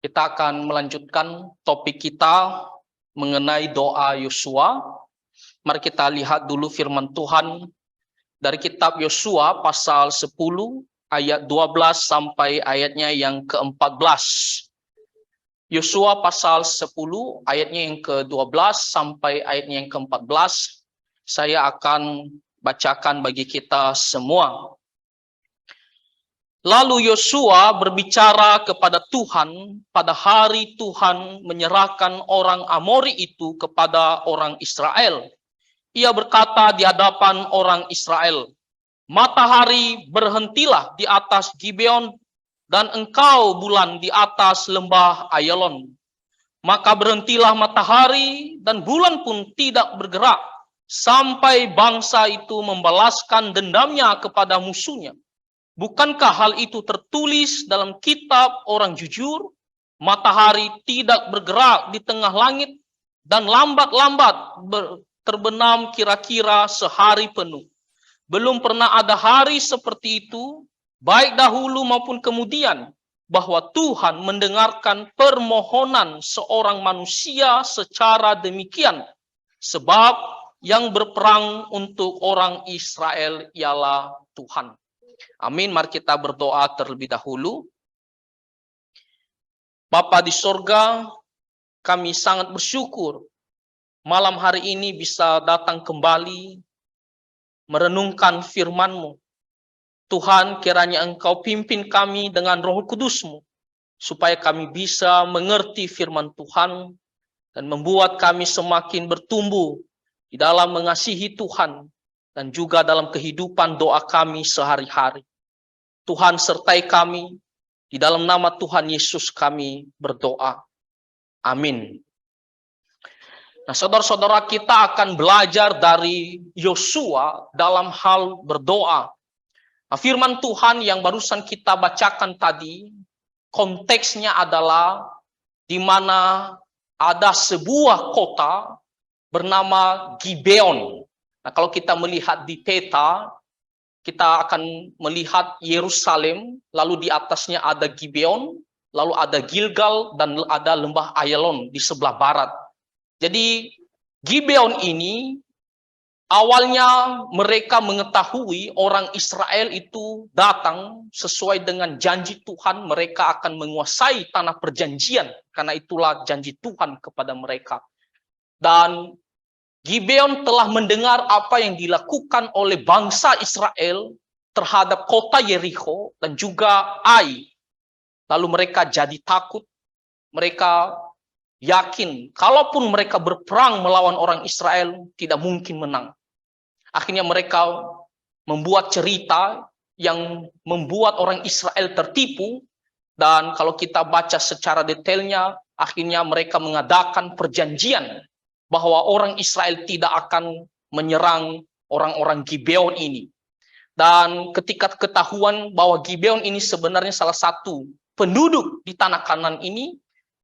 Kita akan melanjutkan topik kita mengenai doa Yosua. Mari kita lihat dulu firman Tuhan dari kitab Yosua pasal 10 ayat 12 sampai ayatnya yang ke-14. Yosua pasal 10 ayatnya yang ke-12 sampai ayatnya yang ke-14. Saya akan bacakan bagi kita semua. Lalu Yosua berbicara kepada Tuhan pada hari Tuhan menyerahkan orang Amori itu kepada orang Israel. Ia berkata di hadapan orang Israel, "Matahari berhentilah di atas Gibeon dan engkau bulan di atas lembah Ayalon." Maka berhentilah matahari dan bulan pun tidak bergerak sampai bangsa itu membalaskan dendamnya kepada musuhnya. Bukankah hal itu tertulis dalam kitab orang jujur? Matahari tidak bergerak di tengah langit dan lambat-lambat terbenam kira-kira sehari penuh. Belum pernah ada hari seperti itu, baik dahulu maupun kemudian, bahwa Tuhan mendengarkan permohonan seorang manusia secara demikian. Sebab yang berperang untuk orang Israel ialah Tuhan. Amin. Mari kita berdoa terlebih dahulu. Bapa di sorga, kami sangat bersyukur malam hari ini bisa datang kembali merenungkan firman-Mu. Tuhan, kiranya Engkau pimpin kami dengan Roh Kudus-Mu, supaya kami bisa mengerti firman Tuhan dan membuat kami semakin bertumbuh di dalam mengasihi Tuhan dan juga dalam kehidupan doa kami sehari-hari. Tuhan sertai kami, di dalam nama Tuhan Yesus kami berdoa. Amin. Nah, saudara-saudara, kita akan belajar dari Yosua dalam hal berdoa. Nah, firman Tuhan yang barusan kita bacakan tadi, konteksnya adalah di mana ada sebuah kota bernama Gibeon. Nah, kalau kita melihat di peta, kita akan melihat Yerusalem, lalu di atasnya ada Gibeon, lalu ada Gilgal, dan ada lembah Ayalon di sebelah barat. Jadi Gibeon ini awalnya mereka mengetahui orang Israel itu datang sesuai dengan janji Tuhan, mereka akan menguasai tanah perjanjian, karena itulah janji Tuhan kepada mereka. Dan Gibeon telah mendengar apa yang dilakukan oleh bangsa Israel terhadap kota Yeriko dan juga Ai. Lalu mereka jadi takut, mereka yakin kalaupun mereka berperang melawan orang Israel tidak mungkin menang. Akhirnya mereka membuat cerita yang membuat orang Israel tertipu, dan kalau kita baca secara detailnya, akhirnya mereka mengadakan perjanjian bahwa orang Israel tidak akan menyerang orang-orang Gibeon ini. Dan ketika ketahuan bahwa Gibeon ini sebenarnya salah satu penduduk di tanah Kanan ini,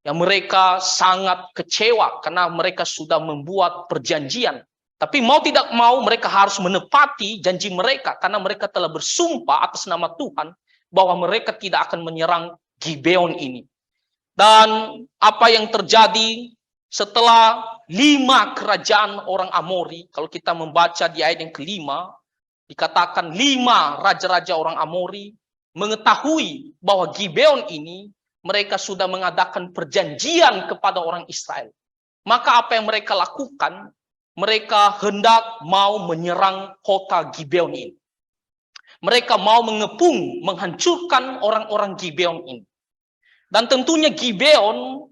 yang mereka sangat kecewa karena mereka sudah membuat perjanjian. Tapi mau tidak mau mereka harus menepati janji mereka karena mereka telah bersumpah atas nama Tuhan bahwa mereka tidak akan menyerang Gibeon ini. Dan apa yang terjadi setelah 5 kerajaan orang Amori, kalau kita membaca di ayat yang kelima, dikatakan 5 raja-raja orang Amori mengetahui bahwa Gibeon ini mereka sudah mengadakan perjanjian kepada orang Israel. Maka apa yang mereka lakukan? Mereka hendak mau menyerang kota Gibeon ini. Mereka mau mengepung, menghancurkan orang-orang Gibeon ini. Dan tentunya Gibeon,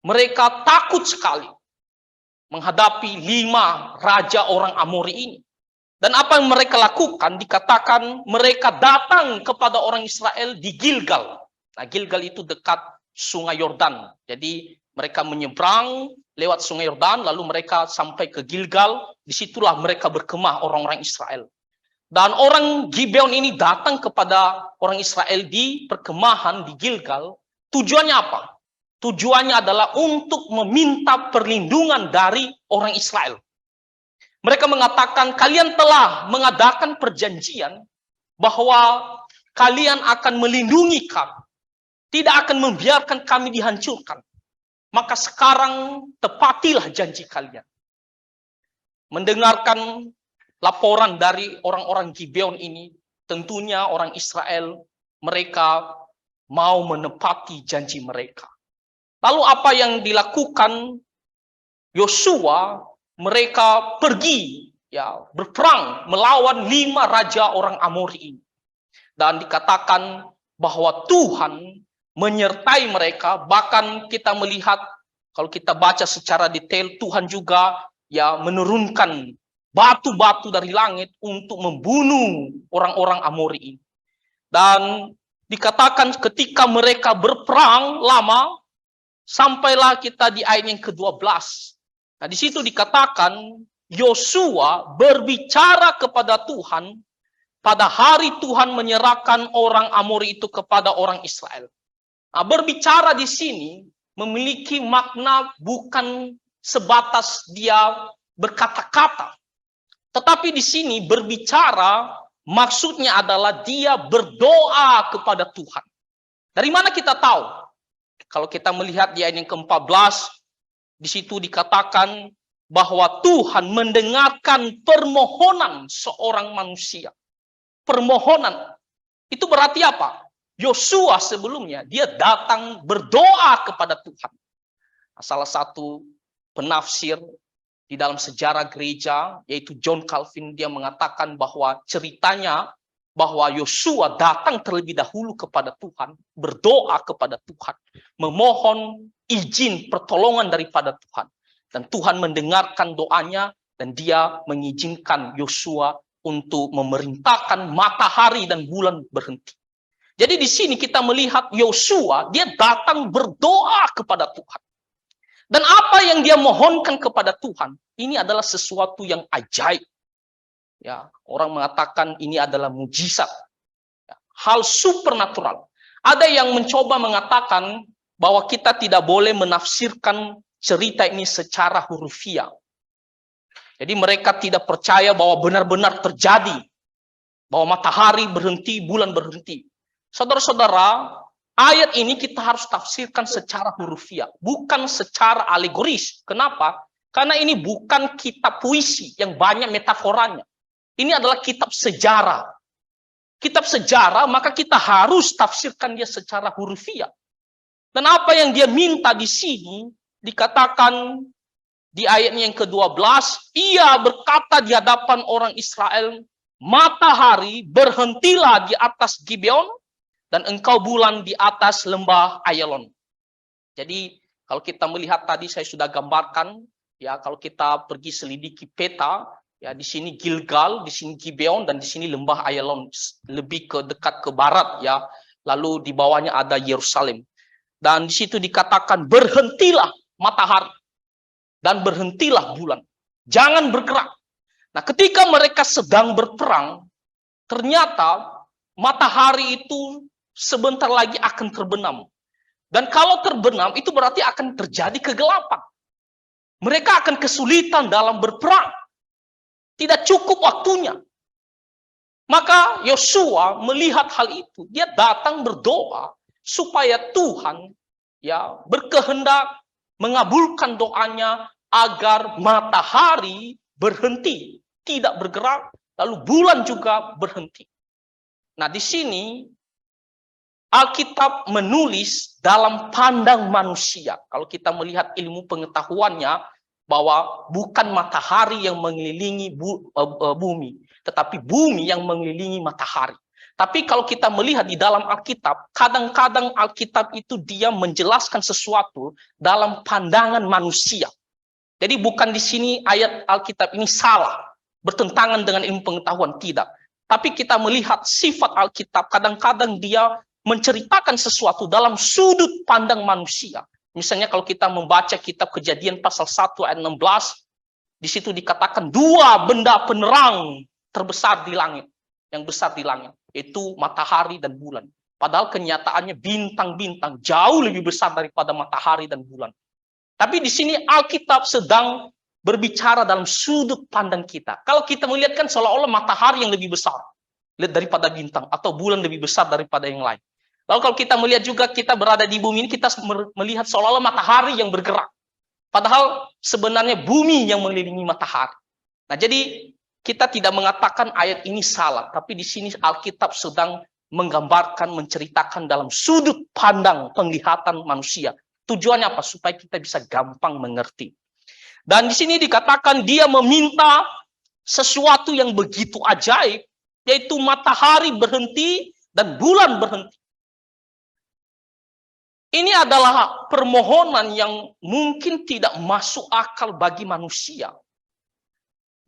mereka takut sekali menghadapi 5 raja orang Amori ini. Dan apa yang mereka lakukan? Dikatakan mereka datang kepada orang Israel di Gilgal. Nah, Gilgal itu dekat Sungai Yordan. Jadi mereka menyeberang lewat Sungai Yordan, lalu mereka sampai ke Gilgal. Disitulah mereka berkemah orang-orang Israel. Dan orang Gibeon ini datang kepada orang Israel di perkemahan di Gilgal. Tujuannya apa? Tujuannya adalah untuk meminta perlindungan dari orang Israel. Mereka mengatakan, kalian telah mengadakan perjanjian bahwa kalian akan melindungi kami. tidak akan membiarkan kami dihancurkan. Maka sekarang tepatilah janji kalian. Mendengarkan laporan dari orang-orang Gibeon ini, tentunya orang Israel, mereka mau menepati janji mereka. Lalu apa yang dilakukan Yosua? Mereka pergi ya berperang melawan 5 raja orang Amori ini. Dan dikatakan bahwa Tuhan menyertai mereka, bahkan kita melihat kalau kita baca secara detail, Tuhan juga ya menurunkan batu-batu dari langit untuk membunuh orang-orang Amori ini. Dan dikatakan ketika mereka berperang lama, sampailah kita di ayat yang ke-12. Nah, di situ dikatakan Yosua berbicara kepada Tuhan pada hari Tuhan menyerahkan orang Amori itu kepada orang Israel. Nah, berbicara di sini memiliki makna bukan sebatas dia berkata-kata, tetapi di sini berbicara maksudnya adalah dia berdoa kepada Tuhan. Dari mana kita tahu? Kalau kita melihat di ayat yang ke-14, di situ dikatakan bahwa Tuhan mendengarkan permohonan seorang manusia. Permohonan itu berarti apa? Yosua sebelumnya dia datang berdoa kepada Tuhan. Salah satu penafsir di dalam sejarah gereja yaitu John Calvin, dia mengatakan bahwa ceritanya bahwa Yosua datang terlebih dahulu kepada Tuhan, berdoa kepada Tuhan, memohon izin pertolongan daripada Tuhan, dan Tuhan mendengarkan doanya dan dia mengizinkan Yosua untuk memerintahkan matahari dan bulan berhenti. Jadi di sini kita melihat Yosua, dia datang berdoa kepada Tuhan. Dan apa yang dia mohonkan kepada Tuhan, ini adalah sesuatu yang ajaib. Ya, orang mengatakan ini adalah mujizat. Ya, hal supernatural. Ada yang mencoba mengatakan bahwa kita tidak boleh menafsirkan cerita ini secara hurufiah. Jadi mereka tidak percaya bahwa benar-benar terjadi. Bahwa matahari berhenti, bulan berhenti. Saudara-saudara, ayat ini kita harus tafsirkan secara hurufiah, bukan secara alegoris. Kenapa? Karena ini bukan kitab puisi yang banyak metaforanya. Ini adalah kitab sejarah. Kitab sejarah, maka kita harus tafsirkan dia secara hurufiah. Dan apa yang dia minta di sini, dikatakan di ayatnya yang ke-12, ia berkata di hadapan orang Israel, matahari berhentilah di atas Gibeon, dan engkau bulan di atas lembah Ayalon. Jadi kalau kita melihat tadi saya sudah gambarkan, ya kalau kita pergi selidiki peta, ya di sini Gilgal, di sini Gibeon, dan di sini lembah Ayalon, lebih ke dekat ke barat, ya. Lalu di bawahnya ada Yerusalem. Dan di situ dikatakan berhentilah matahari dan berhentilah bulan, jangan bergerak. Nah, ketika mereka sedang berperang, ternyata matahari itu sebentar lagi akan terbenam. Dan kalau terbenam, itu berarti akan terjadi kegelapan. Mereka akan kesulitan dalam berperang. Tidak cukup waktunya. Maka Yosua melihat hal itu. Dia datang berdoa supaya Tuhan ya berkehendak mengabulkan doanya agar matahari berhenti, tidak bergerak, lalu bulan juga berhenti. Nah, di sini Alkitab menulis dalam pandang manusia. Kalau kita melihat ilmu pengetahuannya, bahwa bukan matahari yang mengelilingi bumi, tetapi bumi yang mengelilingi matahari. Tapi kalau kita melihat di dalam Alkitab, kadang-kadang Alkitab itu dia menjelaskan sesuatu dalam pandangan manusia. Jadi bukan di sini ayat Alkitab ini salah, bertentangan dengan ilmu pengetahuan, tidak. Tapi kita melihat sifat Alkitab, kadang-kadang dia menceritakan sesuatu dalam sudut pandang manusia. Misalnya kalau kita membaca kitab Kejadian pasal 1 ayat 16, di situ dikatakan 2 benda penerang terbesar di langit, yang besar di langit, yaitu matahari dan bulan. Padahal kenyataannya bintang-bintang jauh lebih besar daripada matahari dan bulan. Tapi di sini Alkitab sedang berbicara dalam sudut pandang kita. Kalau kita melihat kan seolah-olah matahari yang lebih besar daripada bintang, atau bulan lebih besar daripada yang lain. Lalu kalau kita melihat juga kita berada di bumi ini, kita melihat seolah-olah matahari yang bergerak. Padahal sebenarnya bumi yang mengelilingi matahari. Nah, jadi kita tidak mengatakan ayat ini salah, tapi di sini Alkitab sedang menggambarkan, menceritakan dalam sudut pandang penglihatan manusia. Tujuannya apa? Supaya kita bisa gampang mengerti. Dan di sini dikatakan dia meminta sesuatu yang begitu ajaib, yaitu matahari berhenti dan bulan berhenti. Ini adalah permohonan yang mungkin tidak masuk akal bagi manusia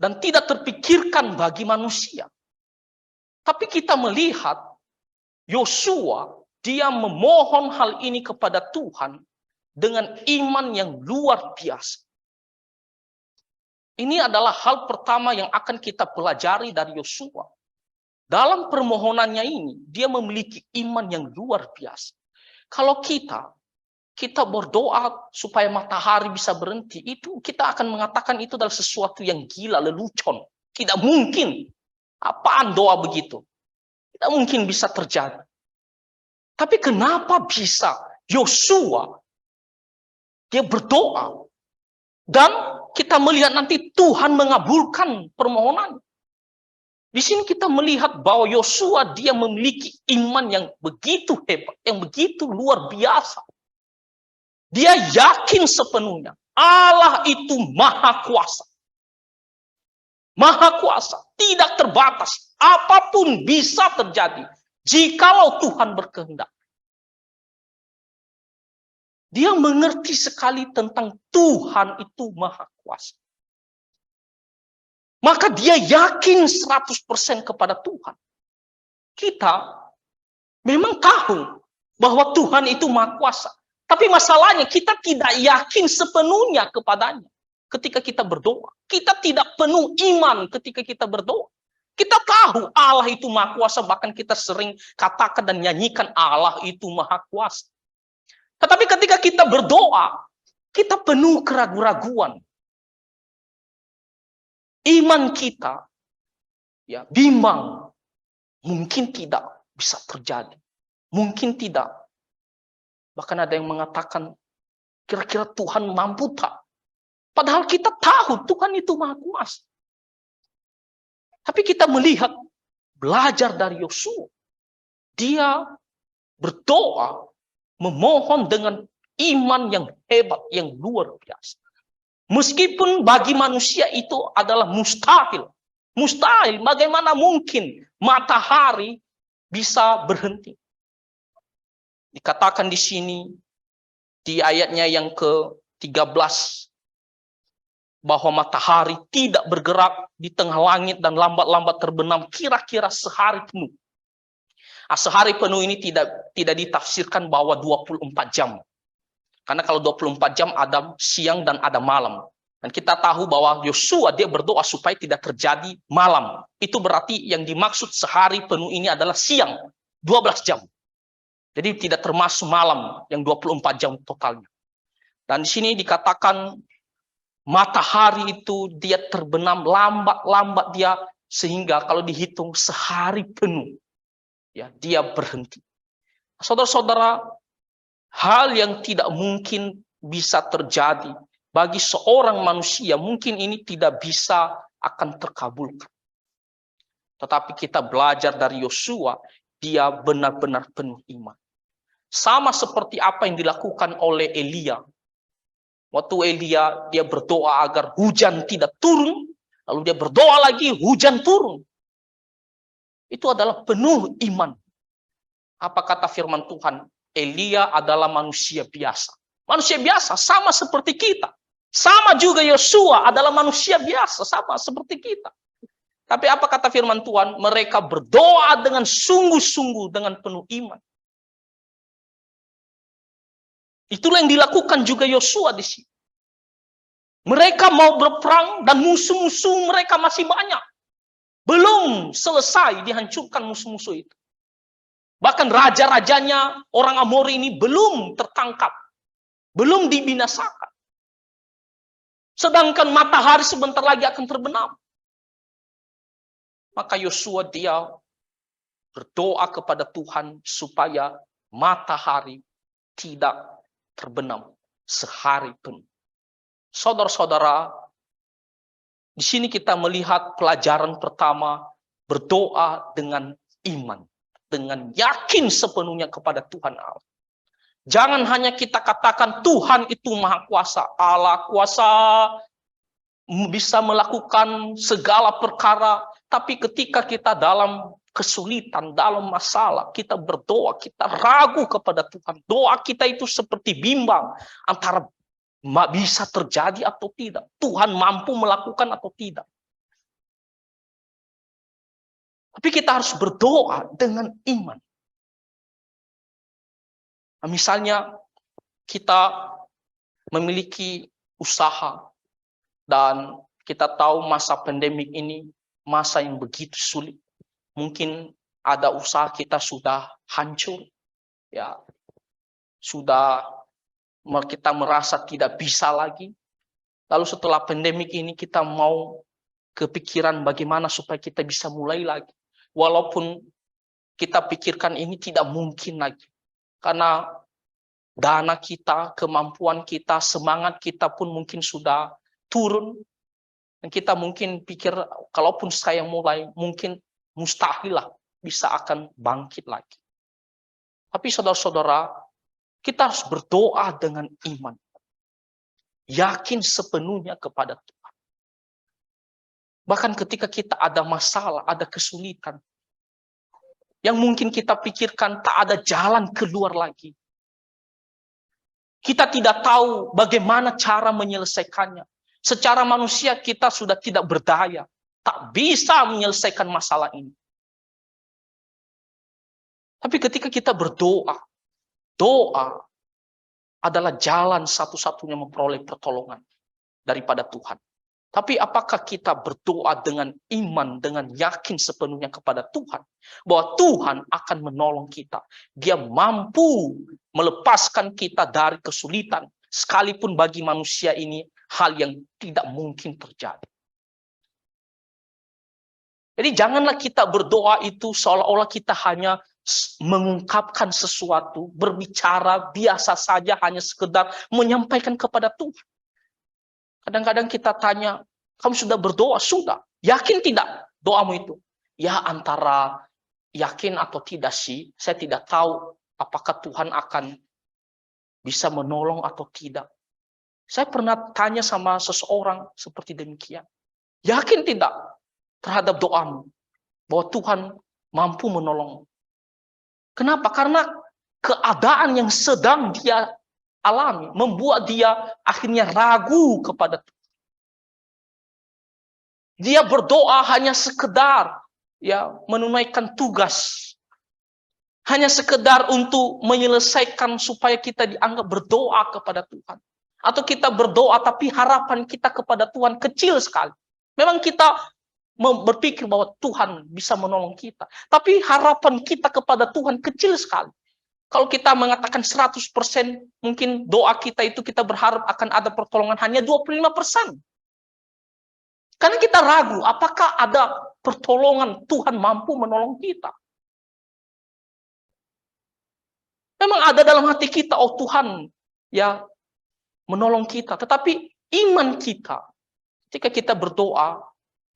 dan tidak terpikirkan bagi manusia. Tapi kita melihat Yosua, dia memohon hal ini kepada Tuhan dengan iman yang luar biasa. Ini adalah hal pertama yang akan kita pelajari dari Yosua. Dalam permohonannya ini, dia memiliki iman yang luar biasa. Kalau kita berdoa supaya matahari bisa berhenti, itu kita akan mengatakan itu adalah sesuatu yang gila, lelucon. Tidak mungkin. Apaan doa begitu? Tidak mungkin bisa terjadi. Tapi kenapa bisa Yosua dia berdoa dan kita melihat nanti Tuhan mengabulkan permohonan. Di sini kita melihat bahwa Yosua dia memiliki iman yang begitu hebat, yang begitu luar biasa. Dia yakin sepenuhnya Allah itu maha kuasa. Maha kuasa, tidak terbatas. Apapun bisa terjadi jikalau Tuhan berkehendak. Dia mengerti sekali tentang Tuhan itu maha kuasa. Maka dia yakin 100% kepada Tuhan. Kita memang tahu bahwa Tuhan itu maha kuasa. Tapi masalahnya kita tidak yakin sepenuhnya kepadanya ketika kita berdoa. Kita tidak penuh iman ketika kita berdoa. Kita tahu Allah itu maha kuasa, bahkan kita sering katakan dan nyanyikan Allah itu maha kuasa. Tetapi ketika kita berdoa, kita penuh keraguan-raguan. Iman kita ya bimbang. Mungkin tidak bisa terjadi. Mungkin tidak. Bahkan ada yang mengatakan, kira-kira Tuhan mampu tak? Padahal kita tahu Tuhan itu maha kuasa. Tapi kita melihat, belajar dari Yosua. Dia berdoa, memohon dengan iman yang hebat, yang luar biasa. Meskipun bagi manusia itu adalah mustahil. Mustahil, bagaimana mungkin matahari bisa berhenti? Dikatakan di sini, di ayatnya yang ke-13, bahwa matahari tidak bergerak di tengah langit dan lambat-lambat terbenam kira-kira sehari penuh. Sehari penuh ini tidak ditafsirkan bahwa 24 jam. Karena kalau 24 jam ada siang dan ada malam. Dan kita tahu bahwa Yosua dia berdoa supaya tidak terjadi malam. Itu berarti yang dimaksud sehari penuh ini adalah siang, 12 jam. Jadi tidak termasuk malam yang 24 jam totalnya. Dan di sini dikatakan matahari itu dia terbenam lambat-lambat dia sehingga kalau dihitung sehari penuh ya dia berhenti. Saudara-saudara, hal yang tidak mungkin bisa terjadi bagi seorang manusia, mungkin ini tidak bisa akan terkabulkan. Tetapi kita belajar dari Yosua, dia benar-benar penuh iman. Sama seperti apa yang dilakukan oleh Elia. Waktu Elia dia berdoa agar hujan tidak turun, lalu dia berdoa lagi hujan turun. Itu adalah penuh iman. Apa kata firman Tuhan? Elia adalah manusia biasa. Manusia biasa sama seperti kita. Sama juga Yosua adalah manusia biasa sama seperti kita. Tapi apa kata firman Tuhan? Mereka berdoa dengan sungguh-sungguh dengan penuh iman. Itulah yang dilakukan juga Yosua di sini. Mereka mau berperang dan musuh-musuh mereka masih banyak. Belum selesai dihancurkan musuh-musuh itu. Bahkan raja-rajanya orang Amori ini belum tertangkap. Belum dibinasakan. Sedangkan matahari sebentar lagi akan terbenam. Maka Yosua dia berdoa kepada Tuhan supaya matahari tidak terbenam sehari penuh. Saudara-saudara, di sini kita melihat pelajaran pertama, berdoa dengan iman, dengan yakin sepenuhnya kepada Tuhan Allah. Jangan hanya kita katakan Tuhan itu maha kuasa, Allah kuasa, bisa melakukan segala perkara, tapi ketika kita dalam kesulitan, dalam masalah, kita berdoa, kita ragu kepada Tuhan. Doa kita itu seperti bimbang antara bisa terjadi atau tidak. Tuhan mampu melakukan atau tidak. Tapi kita harus berdoa dengan iman. Nah, misalnya kita memiliki usaha dan kita tahu masa pandemik ini masa yang begitu sulit. Mungkin ada usaha kita sudah hancur, ya, sudah kita merasa tidak bisa lagi. Lalu setelah pandemik ini kita mau kepikiran bagaimana supaya kita bisa mulai lagi. Walaupun kita pikirkan ini tidak mungkin lagi. Karena dana kita, kemampuan kita, semangat kita pun mungkin sudah turun. Dan kita mungkin pikir, kalaupun saya mulai, mungkin mustahil lah bisa akan bangkit lagi. Tapi saudara-saudara, kita harus berdoa dengan iman. Yakin sepenuhnya kepada Tuhan. Bahkan ketika kita ada masalah, ada kesulitan, yang mungkin kita pikirkan tak ada jalan keluar lagi. Kita tidak tahu bagaimana cara menyelesaikannya. Secara manusia kita sudah tidak berdaya. Tak bisa menyelesaikan masalah ini. Tapi ketika kita berdoa, doa adalah jalan satu-satunya memperoleh pertolongan daripada Tuhan. Tapi apakah kita berdoa dengan iman, dengan yakin sepenuhnya kepada Tuhan? Bahwa Tuhan akan menolong kita. Dia mampu melepaskan kita dari kesulitan. Sekalipun bagi manusia ini hal yang tidak mungkin terjadi. Jadi janganlah kita berdoa itu seolah-olah kita hanya mengungkapkan sesuatu, berbicara biasa saja, hanya sekedar menyampaikan kepada Tuhan. Kadang-kadang kita tanya, kamu sudah berdoa? Sudah. Yakin tidak doamu itu? Ya antara yakin atau tidak sih, saya tidak tahu apakah Tuhan akan bisa menolong atau tidak. Saya pernah tanya sama seseorang seperti demikian. Yakin tidak terhadap doamu bahwa Tuhan mampu menolong? Kenapa? Karena keadaan yang sedang dia alami membuat dia akhirnya ragu kepada Tuhan. Dia berdoa hanya sekedar menunaikan tugas. Hanya sekedar untuk menyelesaikan supaya kita dianggap berdoa kepada Tuhan. Atau kita berdoa tapi harapan kita kepada Tuhan kecil sekali. Memang kita berpikir bahwa Tuhan bisa menolong kita. Tapi harapan kita kepada Tuhan kecil sekali. Kalau kita mengatakan 100%, mungkin doa kita itu kita berharap akan ada pertolongan hanya 25%. Karena kita ragu, apakah ada pertolongan Tuhan mampu menolong kita. Memang ada dalam hati kita, oh Tuhan menolong kita. Tetapi iman kita, ketika kita berdoa,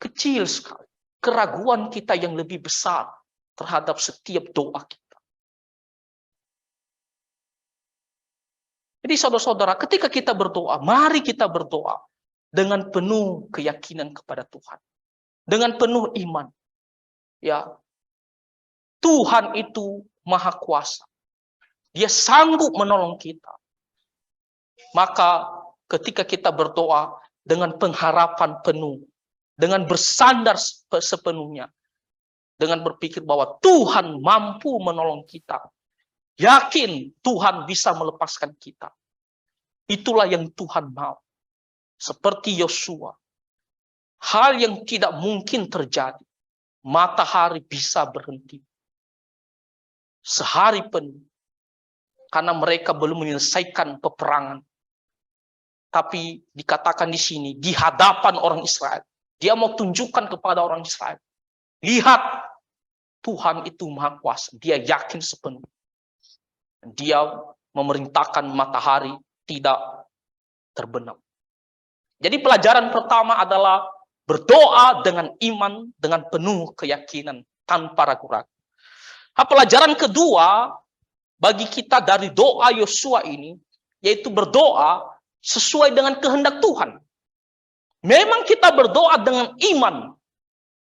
kecil sekali. Keraguan kita yang lebih besar terhadap setiap doa kita. Jadi saudara-saudara, ketika kita berdoa, mari kita berdoa dengan penuh keyakinan kepada Tuhan. Dengan penuh iman. Tuhan itu maha kuasa. Dia sanggup menolong kita. Maka ketika kita berdoa dengan pengharapan penuh, dengan bersandar sepenuhnya, dengan berpikir bahwa Tuhan mampu menolong kita, yakin Tuhan bisa melepaskan kita. Itulah yang Tuhan mau. Seperti Yosua. Hal yang tidak mungkin terjadi. Matahari bisa berhenti. Sehari penuh. Karena mereka belum menyelesaikan peperangan. Tapi dikatakan di sini, di hadapan orang Israel. Dia mau tunjukkan kepada orang Israel. Lihat, Tuhan itu maha kuasa. Dia yakin sepenuhnya. Dia memerintahkan matahari tidak terbenam. Jadi pelajaran pertama adalah berdoa dengan iman, dengan penuh keyakinan, tanpa ragu-ragu. Pelajaran kedua bagi kita dari doa Yosua ini, yaitu berdoa sesuai dengan kehendak Tuhan. Memang kita berdoa dengan iman,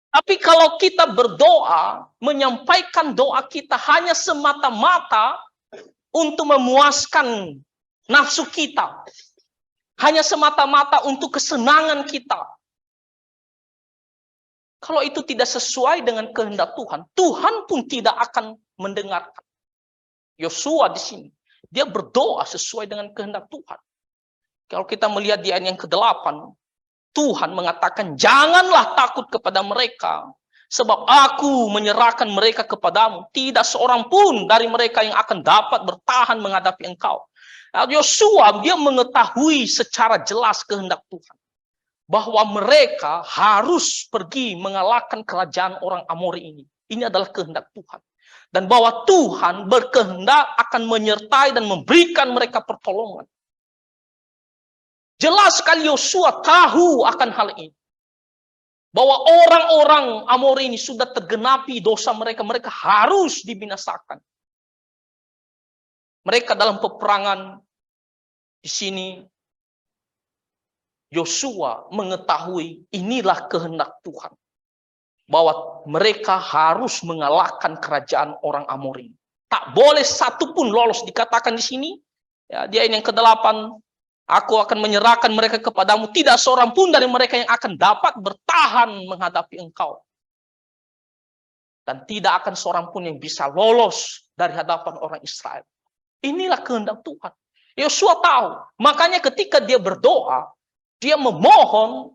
tapi kalau kita berdoa, menyampaikan doa kita hanya semata-mata untuk memuaskan nafsu kita, hanya semata-mata untuk kesenangan kita. Kalau itu tidak sesuai dengan kehendak Tuhan, Tuhan pun tidak akan mendengarkan. Yosua di sini, dia berdoa sesuai dengan kehendak Tuhan. Kalau kita melihat di ayat yang ke-8, Tuhan mengatakan, janganlah takut kepada mereka, sebab aku menyerahkan mereka kepadamu. Tidak seorang pun dari mereka yang akan dapat bertahan menghadapi engkau. Yosua, dia mengetahui secara jelas kehendak Tuhan, bahwa mereka harus pergi mengalahkan kerajaan orang Amori ini. Ini adalah kehendak Tuhan. Dan bahwa Tuhan berkehendak akan menyertai dan memberikan mereka pertolongan. Jelas sekali Yosua tahu akan hal ini. Bahwa orang-orang Amori ini sudah tergenapi dosa mereka. Mereka harus dibinasakan. Mereka dalam peperangan di sini, Yosua mengetahui inilah kehendak Tuhan. Bahwa mereka harus mengalahkan kerajaan orang Amori. Tak boleh satu pun lolos, dikatakan di sini. Ya, di ayat yang ke-8, aku akan menyerahkan mereka kepadamu. Tidak seorang pun dari mereka yang akan dapat bertahan menghadapi engkau. Dan tidak akan seorang pun yang bisa lolos dari hadapan orang Israel. Inilah kehendak Tuhan. Yosua tahu. Makanya ketika dia berdoa, dia memohon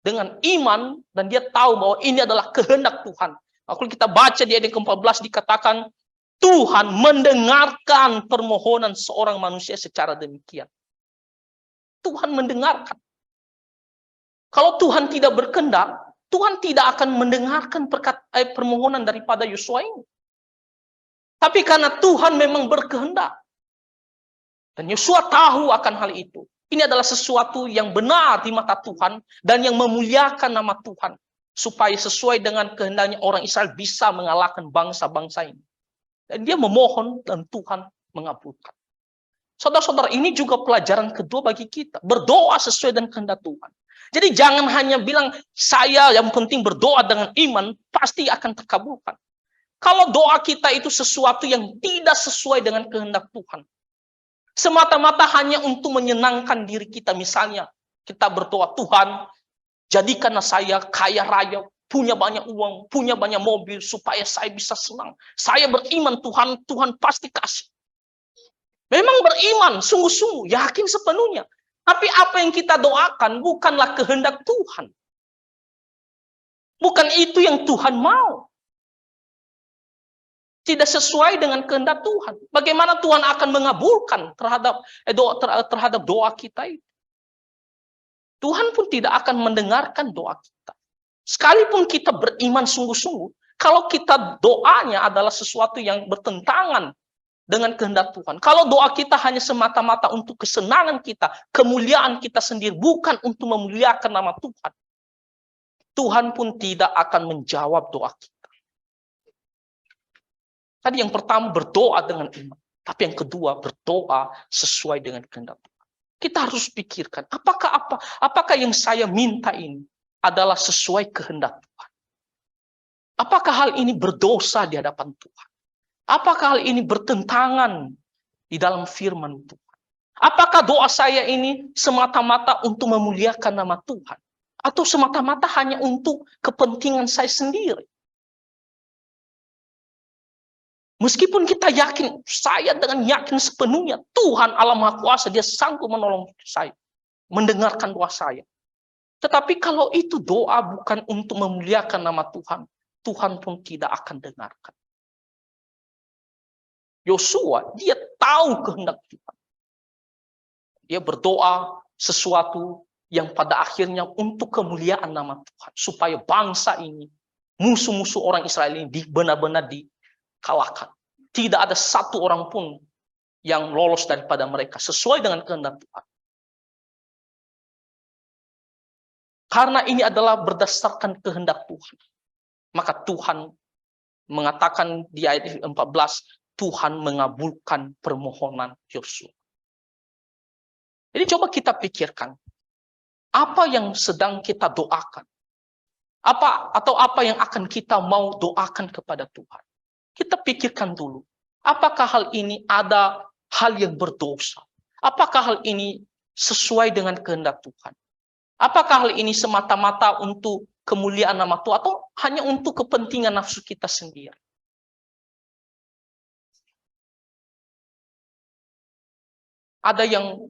dengan iman, dan dia tahu bahwa ini adalah kehendak Tuhan. Kalau kita baca di ayat ke-14 dikatakan, Tuhan mendengarkan permohonan seorang manusia secara demikian. Tuhan mendengarkan. Kalau Tuhan tidak berkehendak, Tuhan tidak akan mendengarkan permohonan daripada Yosua ini. Tapi karena Tuhan memang berkehendak, dan Yosua tahu akan hal itu. Ini adalah sesuatu yang benar di mata Tuhan dan yang memuliakan nama Tuhan. Supaya sesuai dengan kehendaknya orang Israel bisa mengalahkan bangsa-bangsa ini. Dan dia memohon dan Tuhan mengabulkan. Saudara-saudara, ini juga pelajaran kedua bagi kita. Berdoa sesuai dengan kehendak Tuhan. Jadi jangan hanya bilang, saya yang penting berdoa dengan iman, pasti akan terkabulkan. Kalau doa kita itu sesuatu yang tidak sesuai dengan kehendak Tuhan, semata-mata hanya untuk menyenangkan diri kita. Misalnya, kita berdoa, Tuhan, jadikanlah saya kaya raya, punya banyak uang, punya banyak mobil, supaya saya bisa senang. Saya beriman, Tuhan pasti kasih. Memang beriman, sungguh-sungguh, yakin sepenuhnya. Tapi apa yang kita doakan bukanlah kehendak Tuhan. Bukan itu yang Tuhan mau. Tidak sesuai dengan kehendak Tuhan. Bagaimana Tuhan akan mengabulkan terhadap doa kita itu? Tuhan pun tidak akan mendengarkan doa kita. Sekalipun kita beriman sungguh-sungguh, kalau kita doanya adalah sesuatu yang bertentangan dengan kehendak Tuhan. Kalau doa kita hanya semata-mata untuk kesenangan kita, kemuliaan kita sendiri, bukan untuk memuliakan nama Tuhan, Tuhan pun tidak akan menjawab doa kita. Tadi yang pertama berdoa dengan iman. Tapi yang kedua berdoa sesuai dengan kehendak Tuhan. Kita harus pikirkan, apakah yang saya minta ini adalah sesuai kehendak Tuhan? Apakah hal ini berdosa di hadapan Tuhan? Apakah hal ini bertentangan di dalam firman Tuhan? Apakah doa saya ini semata-mata untuk memuliakan nama Tuhan? Atau semata-mata hanya untuk kepentingan saya sendiri? Meskipun kita yakin, saya dengan yakin sepenuhnya, Tuhan Allah Maha Kuasa, Dia sanggup menolong saya, mendengarkan doa saya. Tetapi kalau itu doa bukan untuk memuliakan nama Tuhan, Tuhan pun tidak akan dengarkan. Yosua, dia tahu kehendak Tuhan. Dia berdoa sesuatu yang pada akhirnya untuk kemuliaan nama Tuhan. Supaya bangsa ini, musuh-musuh orang Israel ini benar-benar kalahkan. Tidak ada satu orang pun yang lolos daripada mereka sesuai dengan kehendak Tuhan. Karena ini adalah berdasarkan kehendak Tuhan. Maka Tuhan mengatakan di ayat 14, Tuhan mengabulkan permohonan Yosua. Jadi coba kita pikirkan, apa yang sedang kita doakan? Apa yang akan kita mau doakan kepada Tuhan? Kita pikirkan dulu, apakah hal ini ada hal yang berdosa? Apakah hal ini sesuai dengan kehendak Tuhan? Apakah hal ini semata-mata untuk kemuliaan nama Tuhan atau hanya untuk kepentingan nafsu kita sendiri? Ada yang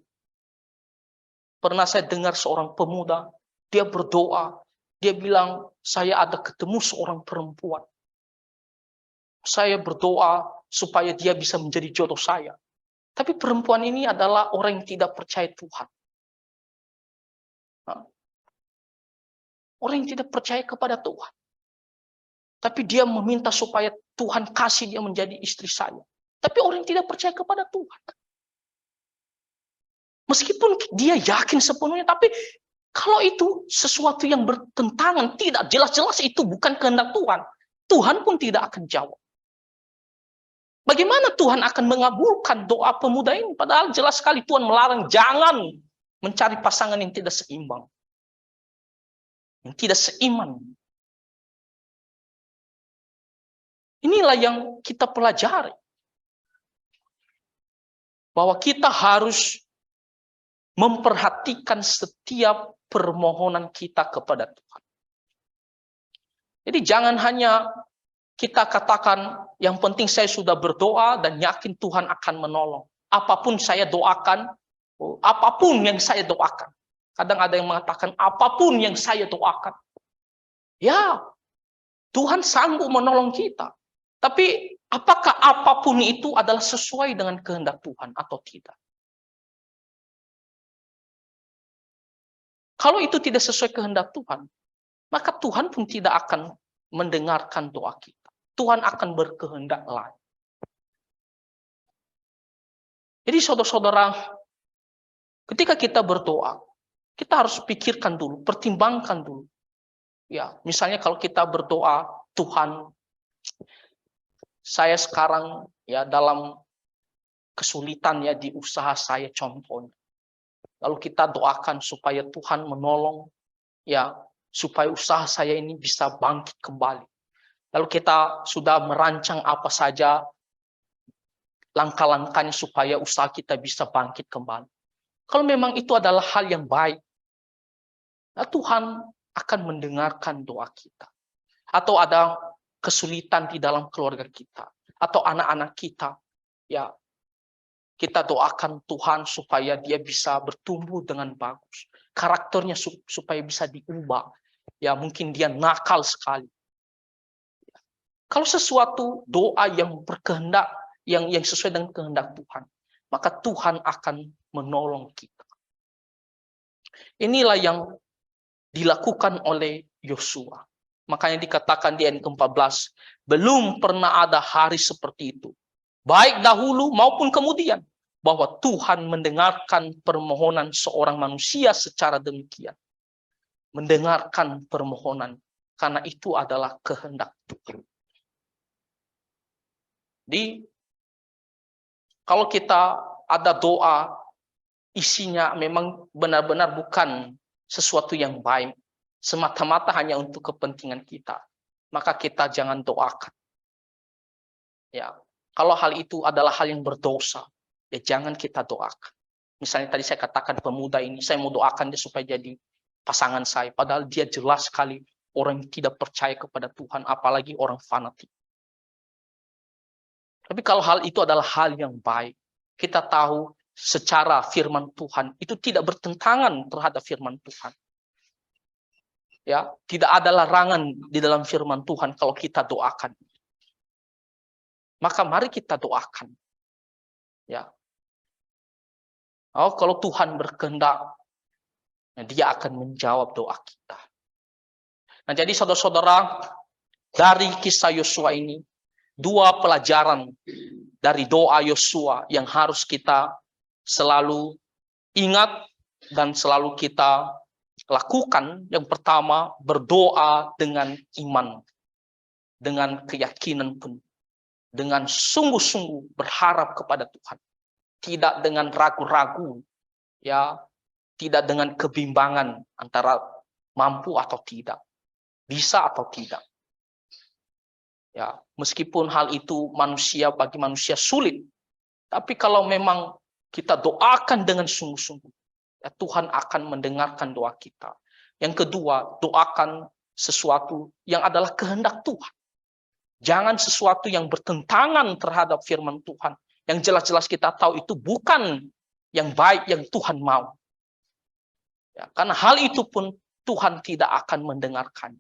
pernah saya dengar seorang pemuda, dia berdoa, dia bilang, saya ada ketemu seorang perempuan. Saya berdoa supaya dia bisa menjadi jodoh saya. Tapi perempuan ini adalah orang yang tidak percaya Tuhan. Orang yang tidak percaya kepada Tuhan. Tapi dia meminta supaya Tuhan kasih dia menjadi istri saya. Tapi orang yang tidak percaya kepada Tuhan. Meskipun dia yakin sepenuhnya, tapi kalau itu sesuatu yang bertentangan, tidak jelas-jelas itu bukan kehendak Tuhan, Tuhan pun tidak akan jawab. Bagaimana Tuhan akan mengabulkan doa pemuda ini? Padahal jelas sekali Tuhan melarang, jangan mencari pasangan yang tidak seimbang. Yang tidak seiman. Inilah yang kita pelajari. Bahwa kita harus memperhatikan setiap permohonan kita kepada Tuhan. Jadi jangan hanya kita katakan, yang penting saya sudah berdoa dan yakin Tuhan akan menolong. Apapun saya doakan, apapun yang saya doakan. Kadang ada yang mengatakan, apapun yang saya doakan. Ya, Tuhan sanggup menolong kita. Tapi apakah apapun itu adalah sesuai dengan kehendak Tuhan atau tidak? Kalau itu tidak sesuai kehendak Tuhan, maka Tuhan pun tidak akan mendengarkan doa kita. Tuhan akan berkehendak lain. Jadi saudara-saudara, ketika kita berdoa, kita harus pikirkan dulu, pertimbangkan dulu. Ya, misalnya kalau kita berdoa, Tuhan, saya sekarang ya dalam kesulitan ya di usaha saya contohnya. Lalu kita doakan supaya Tuhan menolong, ya supaya usaha saya ini bisa bangkit kembali. Lalu kita sudah merancang apa saja langkah-langkahnya supaya usaha kita bisa bangkit kembali. Kalau memang itu adalah hal yang baik, nah Tuhan akan mendengarkan doa kita. Atau ada kesulitan di dalam keluarga kita, atau anak-anak kita, ya kita doakan Tuhan supaya dia bisa bertumbuh dengan bagus. Karakternya supaya bisa diubah. Ya mungkin dia nakal sekali. Kalau sesuatu doa yang berkehendak, yang sesuai dengan kehendak Tuhan, maka Tuhan akan menolong kita. Inilah yang dilakukan oleh Yosua. Makanya dikatakan di ayat ke-14, belum pernah ada hari seperti itu. Baik dahulu maupun kemudian, bahwa Tuhan mendengarkan permohonan seorang manusia secara demikian. Mendengarkan permohonan, karena itu adalah kehendak Tuhan. Jadi, kalau kita ada doa, isinya memang benar-benar bukan sesuatu yang baik, semata-mata hanya untuk kepentingan kita, maka kita jangan doakan. Ya, kalau hal itu adalah hal yang berdosa, ya jangan kita doakan. Misalnya tadi saya katakan pemuda ini, saya mau doakan dia supaya jadi pasangan saya, padahal dia jelas sekali orang yang tidak percaya kepada Tuhan, apalagi orang fanatik. Tapi kalau hal itu adalah hal yang baik, kita tahu secara firman Tuhan itu tidak bertentangan terhadap firman Tuhan. Ya, tidak ada larangan di dalam firman Tuhan kalau kita doakan. Maka mari kita doakan. Ya. Oh, kalau Tuhan berkehendak, dia akan menjawab doa kita. Nah, jadi saudara-saudara, dari kisah Yosua ini, dua pelajaran dari doa Yosua yang harus kita selalu ingat dan selalu kita lakukan. Yang pertama, berdoa dengan iman, dengan keyakinan penuh, dengan sungguh-sungguh berharap kepada Tuhan, tidak dengan ragu-ragu, ya, tidak dengan kebimbangan antara mampu atau tidak, bisa atau tidak. Ya, meskipun hal itu bagi manusia sulit, tapi kalau memang kita doakan dengan sungguh-sungguh, ya, Tuhan akan mendengarkan doa kita. Yang kedua, doakan sesuatu yang adalah kehendak Tuhan. Jangan sesuatu yang bertentangan terhadap firman Tuhan, yang jelas-jelas kita tahu itu bukan yang baik yang Tuhan mau. Ya, karena hal itu pun Tuhan tidak akan mendengarkan.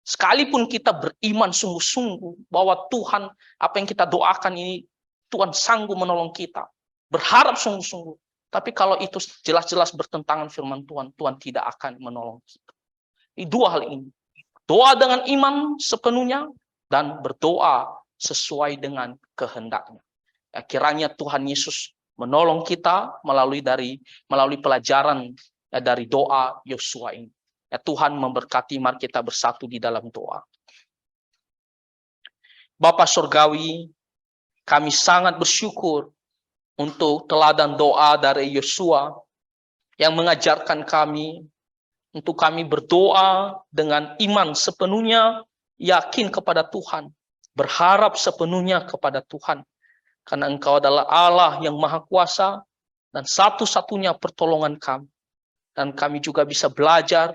Sekalipun kita beriman sungguh-sungguh bahwa Tuhan, apa yang kita doakan ini, Tuhan sanggup menolong kita. Berharap sungguh-sungguh. Tapi kalau itu jelas-jelas bertentangan firman Tuhan, Tuhan tidak akan menolong kita. Ini dua hal ini. Doa dengan iman sepenuhnya dan berdoa sesuai dengan kehendaknya. Ya, kiranya Tuhan Yesus menolong kita melalui pelajaran, ya, dari doa Yosua ini. Ya, Tuhan memberkati, mari kita bersatu di dalam doa. Bapa Surgawi, kami sangat bersyukur untuk teladan doa dari Yosua yang mengajarkan kami untuk kami berdoa dengan iman sepenuhnya, yakin kepada Tuhan, berharap sepenuhnya kepada Tuhan. Karena Engkau adalah Allah yang Maha Kuasa dan satu-satunya pertolongan kami. Dan kami juga bisa belajar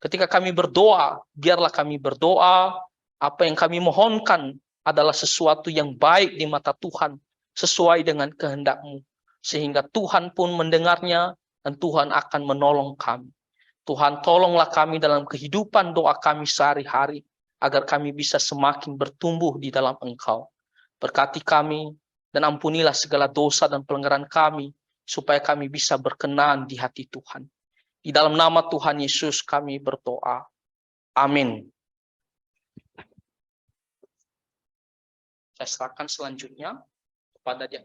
ketika kami berdoa, biarlah kami berdoa, apa yang kami mohonkan adalah sesuatu yang baik di mata Tuhan, sesuai dengan kehendak-Mu. Sehingga Tuhan pun mendengarnya dan Tuhan akan menolong kami. Tuhan, tolonglah kami dalam kehidupan doa kami sehari-hari, agar kami bisa semakin bertumbuh di dalam Engkau. Berkati kami dan ampunilah segala dosa dan pelanggaran kami, supaya kami bisa berkenan di hati Tuhan. Di dalam nama Tuhan Yesus kami berdoa. Amin. Saya serahkan selanjutnya kepada dia.